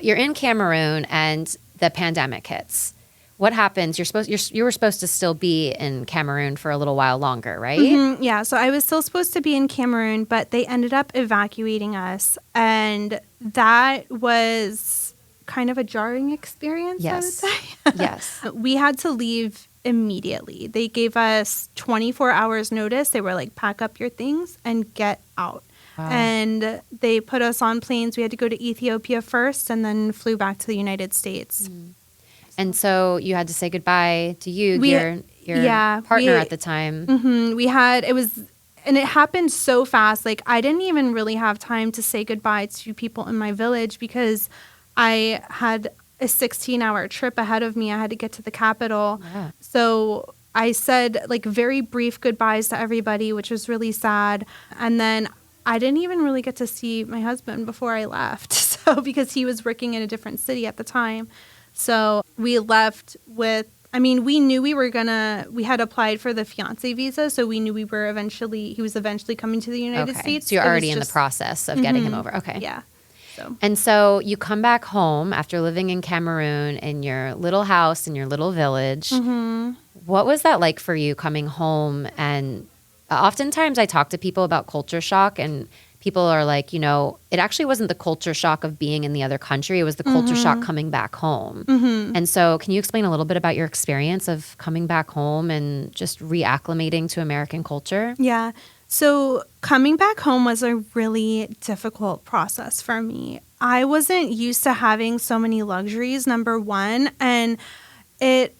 You're in Cameroon and the pandemic hits. What happens? You were supposed to still be in Cameroon for a little while longer, right? Mm-hmm. Yeah, so I was still supposed to be in Cameroon, but they ended up evacuating us, and that was kind of a jarring experience, Yes. I would say. Yes. We had to leave immediately. They gave us 24 hours notice. They were like, pack up your things and get out. Wow. And they put us on planes. We had to go to Ethiopia first and then flew back to the United States. And so you had to say goodbye to your yeah, partner at the time. Mm-hmm. And it happened so fast. Like, I didn't even really have time to say goodbye to people in my village because I had a 16-hour trip ahead of me. I had to get to the capital. Yeah. So I said like very brief goodbyes to everybody, which was really sad. And then I didn't even really get to see my husband before I left. So because he was working in a different city at the time. So we left we knew we had applied for the fiancé visa. So we knew he was eventually coming to the United States. So you're already in the process of getting him over. Okay. Yeah. And so you come back home after living in Cameroon in your little house in your little village. Mm-hmm. What was that like for you coming home? And oftentimes I talk to people about culture shock, and people are like, it actually wasn't the culture shock of being in the other country. It was the culture shock coming back home. Mm-hmm. And so can you explain a little bit about your experience of coming back home and just reacclimating to American culture? Yeah. So coming back home was a really difficult process for me. I wasn't used to having so many luxuries, number one, and it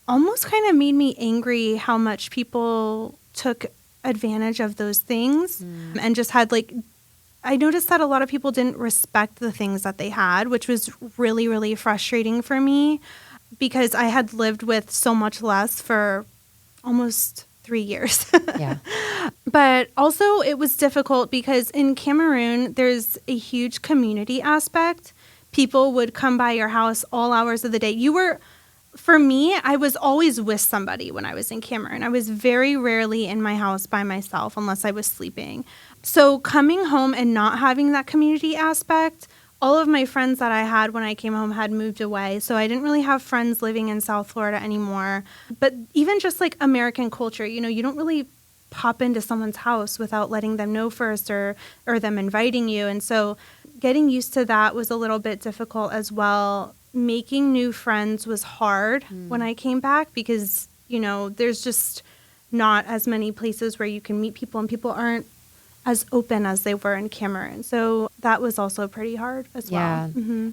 almost kind of made me angry how much people took advantage of those things and just had I noticed that a lot of people didn't respect the things that they had, which was really, really frustrating for me because I had lived with so much less for almost 3 years. Yeah. But also it was difficult because in Cameroon, there's a huge community aspect. People would come by your house all hours of the day. For me, I was always with somebody when I was in Cameroon. I was very rarely in my house by myself unless I was sleeping. So coming home and not having that community aspect, all of my friends that I had when I came home had moved away. So I didn't really have friends living in South Florida anymore. But even just like American culture, you don't really pop into someone's house without letting them know first or them inviting you. And so getting used to that was a little bit difficult as well. Making new friends was hard when I came back because, there's just not as many places where you can meet people and people aren't as open as they were in Cameroon. So that was also pretty hard as well. Yeah. Mm-hmm.